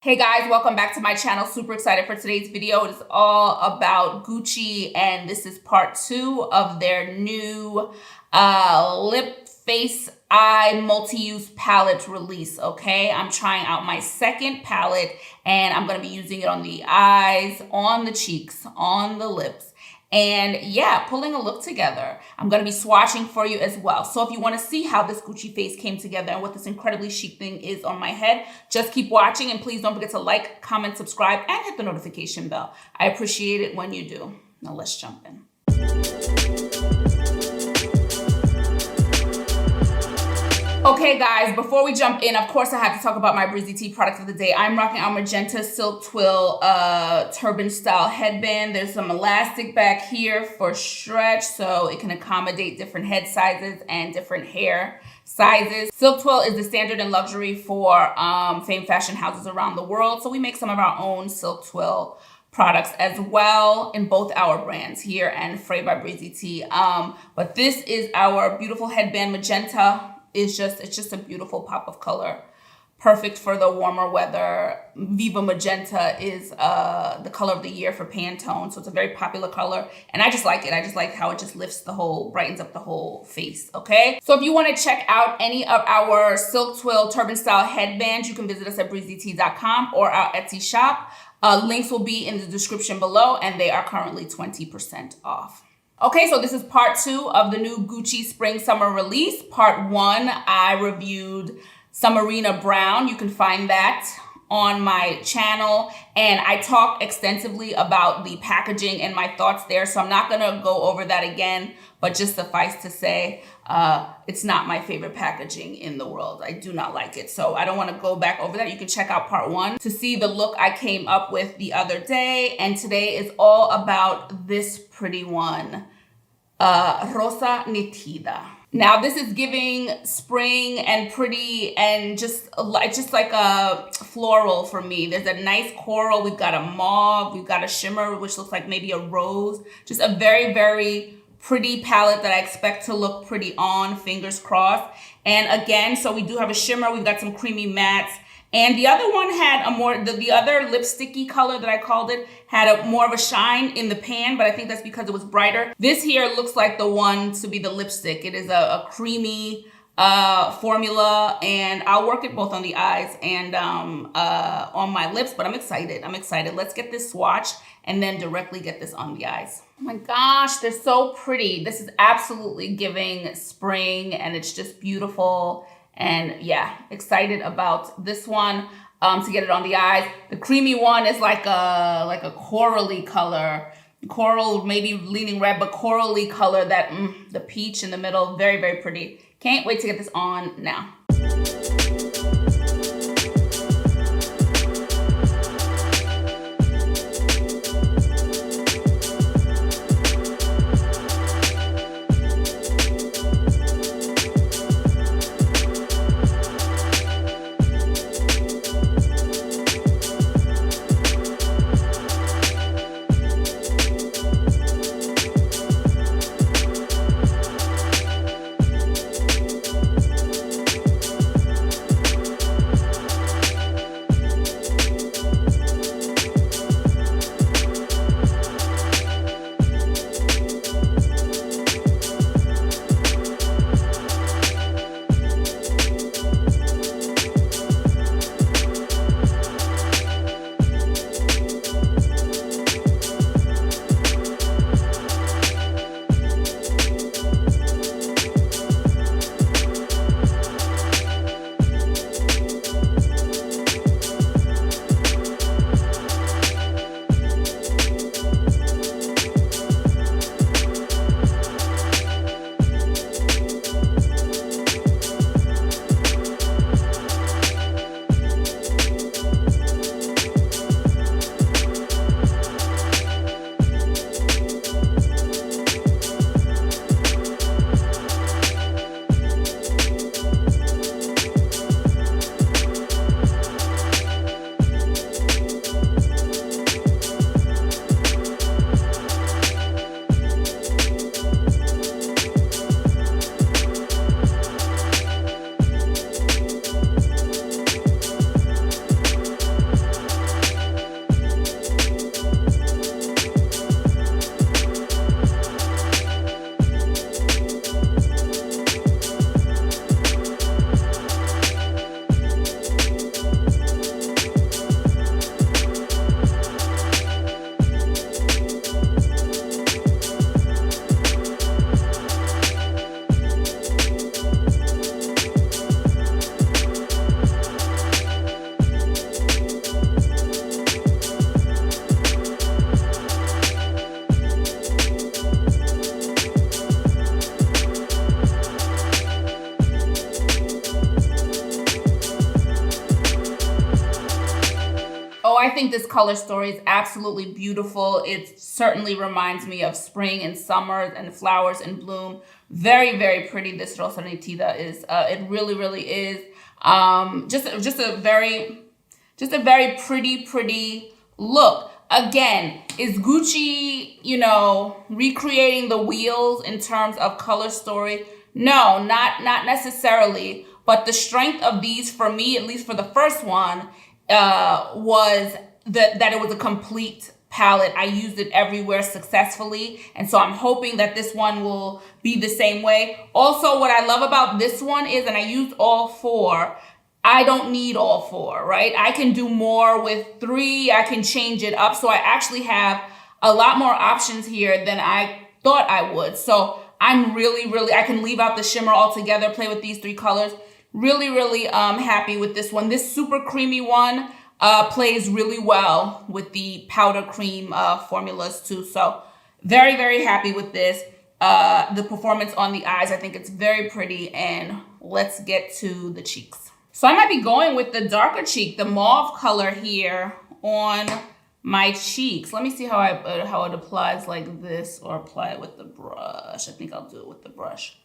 Hey guys, welcome back to my channel. Super excited for today's video. It is all about Gucci, and this is part 2 of their new lip, face, eye multi-use palette release, okay? I'm trying out my second palette, and I'm going to be using it on the eyes, on the cheeks, on the lips. And yeah, pulling a look together. I'm going to be swatching for you as well. So if you want to see how this Gucci face came together and what this incredibly chic thing is on my head, just keep watching, and please don't forget to like, comment, subscribe, and hit the notification bell. I appreciate it when you do. Now let's jump in. Okay guys, before we jump in, of course I have to talk about my Breezy Tee product of the day. I'm rocking our Magenta Silk Twill turban style headband. There's some elastic back here for stretch, so it can accommodate different head sizes and different hair sizes. Silk Twill is the standard in luxury for famed fashion houses around the world, so we make some of our own Silk Twill products as well in both our brands, here and Frey by Breezy Tee. But this is our beautiful headband. Magenta is it's just a beautiful pop of color, perfect for the warmer weather. Viva Magenta is the color of the year for Pantone, so it's a very popular color, and I just like it. I just like how it just lifts the whole, brightens up the whole face, okay? So if you want to check out any of our Silk Twill turban style headbands, you can visit us at breezytee.com or our Etsy shop. Links will be in the description below, and they are currently 20% off. Okay, so this is part 2 of the new Gucci Spring Summer release. Part 1, I reviewed Summerina Brown. You can find that on my channel, and I talked extensively about the packaging and my thoughts there, so I'm not gonna go over that again, but just suffice to say, it's not my favorite packaging in the world. I do not like it, so I don't wanna go back over that. You can check out part 1 to see the look I came up with the other day, and today is all about this pretty one, Rosa Nitida. Now this is giving spring and pretty, and just like a floral for me. There's a nice coral, we've got a mauve, we've got a shimmer, which looks like maybe a rose. Just a very, very pretty palette that I expect to look pretty on, fingers crossed. And again, so we do have a shimmer, we've got some creamy mattes, and the other one had a more, the other lipsticky color that I called it, had a more of a shine in the pan, but I think that's because it was brighter. This here looks like the one to be the lipstick. It is a creamy formula, and I'll work it both on the eyes and on my lips, but I'm excited. I'm excited. Let's get this swatch and then directly get this on the eyes. Oh my gosh, they're so pretty. This is absolutely giving spring, and it's just beautiful. And yeah, excited about this one to get it on the eyes. The creamy one is like a corally color. Coral, maybe leaning red, but corally color, that the peach in the middle, very, very pretty. Can't wait to get this on now. Oh, I think this color story is absolutely beautiful. It certainly reminds me of spring and summer and flowers in bloom. Very, very pretty. This Rosa Nitida is. It really, really is. Just a very pretty look. Again, is Gucci, you know, recreating the wheels in terms of color story? No, not necessarily. But the strength of these, for me, at least for the first one, was that it was a complete palette. I used it everywhere successfully. And so I'm hoping that this one will be the same way. Also, what I love about this one is, and I used all four, I don't need all four, right? I can do more with 3. I can change it up. So I actually have a lot more options here than I thought I would. So I'm really, I can leave out the shimmer altogether, play with these 3 colors. Really happy with this one. This super creamy one plays really well with the powder cream formulas too. So very happy with this. The performance on the eyes, I think it's very pretty. And let's get to the cheeks. So I might be going with the darker cheek, the mauve color here on my cheeks. Let me see how it applies like this, or apply it with the brush. I think I'll do it with the brush.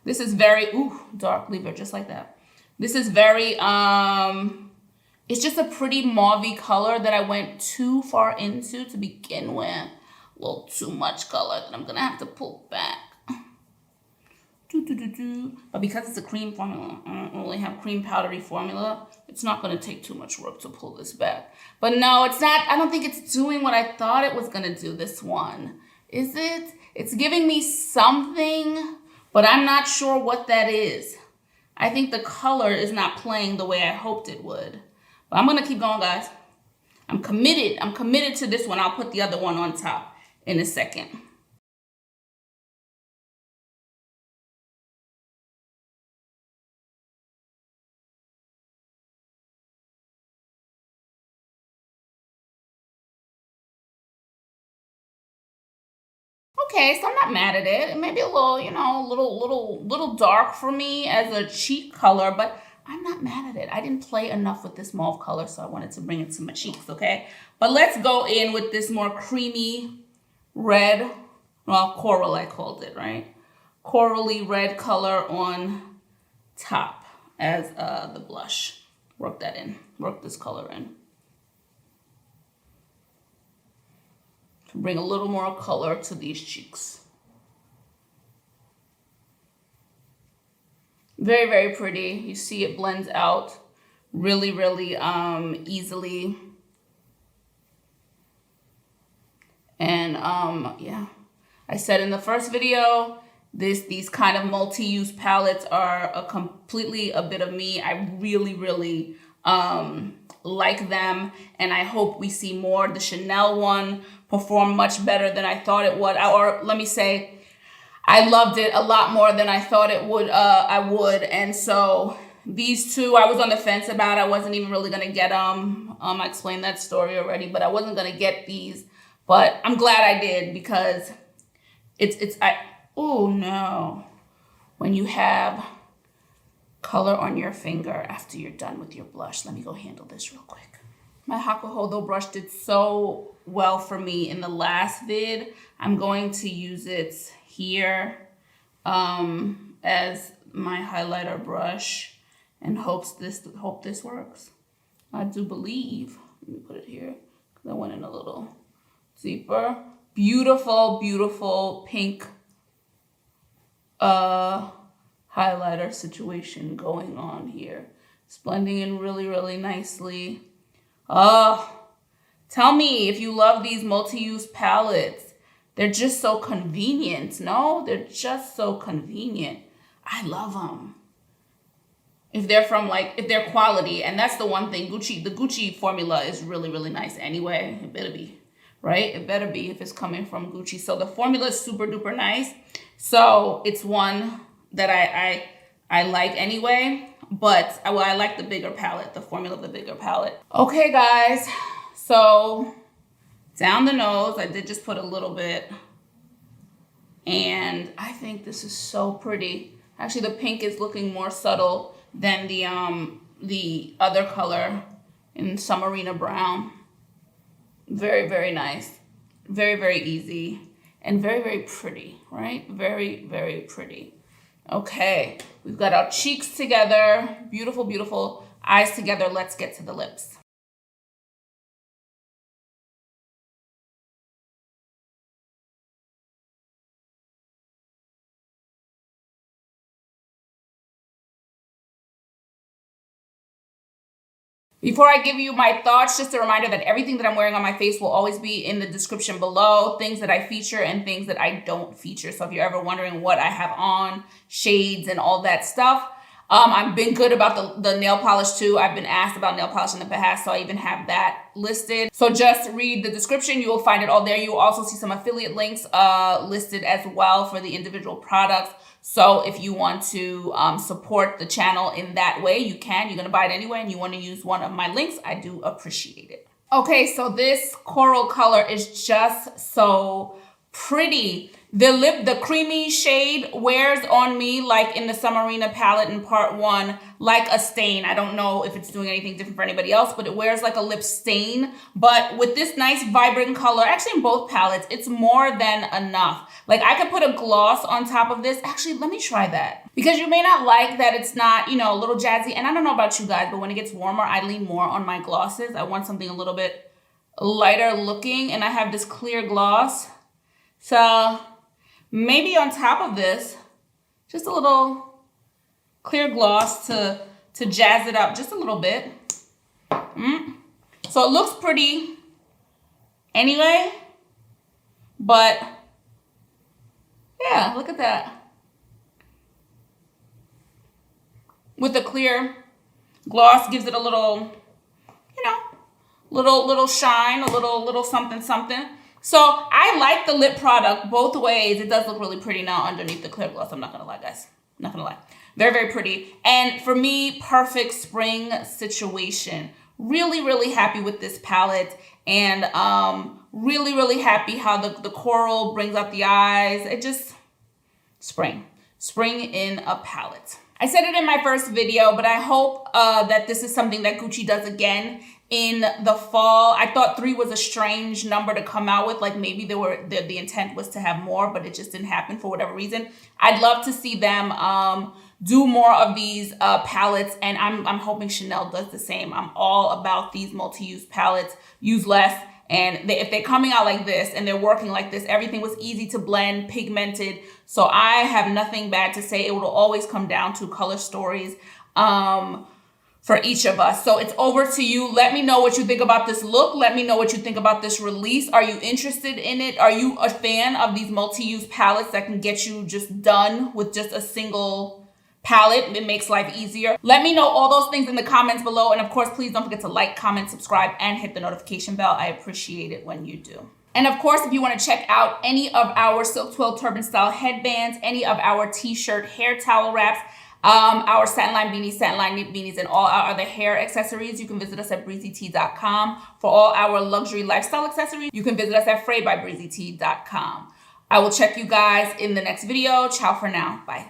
This is very, dark, leave it just like that. This is very, it's just a pretty mauvey color that I went too far into to begin with. A little too much color that I'm gonna have to pull back. But because it's a cream formula, I don't really have cream powdery formula, it's not gonna take too much work to pull this back. But no, it's not, I don't think it's doing what I thought it was gonna do, this one. Is it? It's giving me something, but I'm not sure what that is. I think the color is not playing the way I hoped it would. But I'm gonna keep going, guys. I'm committed to this one. I'll put the other one on top in a second. Okay, so I'm not mad at it. It may be a little, you know, little dark for me as a cheek color, but I'm not mad at it. I didn't play enough with this mauve color, so I wanted to bring it to my cheeks, okay? But let's go in with this more creamy red, well, coral I called it, right? Corally red color on top as the blush. Work this color in. Bring a little more color to these cheeks. Very pretty. You see it blends out really easily. And yeah, I said in the first video, these kind of multi-use palettes are completely a bit of me. I really like them, and I hope we see more. The Chanel one performed much better than I thought it would, or let me say, I loved it a lot more than I thought it would. And so these two, I was on the fence about. I wasn't even really gonna get them. I explained that story already, but I wasn't gonna get these. But I'm glad I did, because oh no, when you have color on your finger after you're done with your blush. Let me go handle this real quick. My Hakuhodo brush did so well for me in the last vid. I'm going to use it here as my highlighter brush, and hope this works. I do believe. Let me put it here, because I went in a little deeper. Beautiful pink highlighter situation going on here. It's blending in really nicely. Tell me if you love these multi-use palettes. They're just so convenient. No, they're just so convenient. I love them. If they're if they're quality, and that's the one thing, the Gucci formula is really nice anyway. It better be, right? It better be if it's coming from Gucci. So the formula is super duper nice. So it's one that I like anyway, but I like the bigger palette, the formula of the bigger palette. Okay, guys, so down the nose, I did just put a little bit, and I think this is so pretty. Actually, the pink is looking more subtle than the other color in Submarina Brown. Very, very nice. Very, very easy. And very, very pretty, right? Very, very pretty. Okay, we've got our cheeks together. Beautiful, beautiful eyes together. Let's get to the lips. Before I give you my thoughts, just a reminder that everything that I'm wearing on my face will always be in the description below. Things that I feature and things that I don't feature. So if you're ever wondering what I have on, shades and all that stuff, I've been good about the nail polish too. I've been asked about nail polish in the past, so I even have that listed. So just read the description. You will find it all there. You will also see some affiliate links listed as well for the individual products. So if you want to support the channel in that way, you can. You're going to buy it anyway and you want to use one of my links, I do appreciate it. Okay, so this coral color is just so pretty. The creamy shade wears on me like in the Submarina palette in part 1, like a stain. I don't know if it's doing anything different for anybody else, but it wears like a lip stain. But with this nice vibrant color, actually in both palettes, it's more than enough. Like I could put a gloss on top of this. Actually, let me try that. Because you may not like that it's not, you know, a little jazzy. And I don't know about you guys, but when it gets warmer, I lean more on my glosses. I want something a little bit lighter looking. And I have this clear gloss. So maybe on top of this, just a little clear gloss to jazz it up just a little bit. So it looks pretty anyway, but yeah, look at that. With the clear gloss, gives it a little, you know, little shine, a little something something. So I like the lip product both ways. It does look really pretty now underneath the clear gloss. I'm not gonna lie, guys. I'm not gonna lie. Very, very pretty. And for me, perfect spring situation. Really, really happy with this palette. And really, really happy how the coral brings out the eyes. It just, spring. Spring in a palette. I said it in my first video, but I hope that this is something that Gucci does again in the fall. I thought 3 was a strange number to come out with. Like maybe the intent was to have more, but it just didn't happen for whatever reason. I'd love to see them do more of these palettes, and I'm hoping Chanel does the same. I'm all about these multi-use palettes. Use less. And if they're coming out like this and they're working like this, everything was easy to blend, pigmented. So I have nothing bad to say. It will always come down to color stories for each of us. So it's over to you. Let me know what you think about this look. Let me know what you think about this release. Are you interested in it? Are you a fan of these multi-use palettes that can get you just done with just a single palette? It makes life easier. Let me know all those things in the comments below. And of course, please don't forget to like, comment, subscribe, and hit the notification bell. I appreciate it when you do. And of course, if you want to check out any of our silk twill turban style headbands, any of our t-shirt hair towel wraps, our satin line beanies, satin line knit beanies, and all our other hair accessories, you can visit us at breezytee.com. For all our luxury lifestyle accessories, you can visit us at freybybreezytee.com. I will check you guys in the next video. Ciao for now. Bye.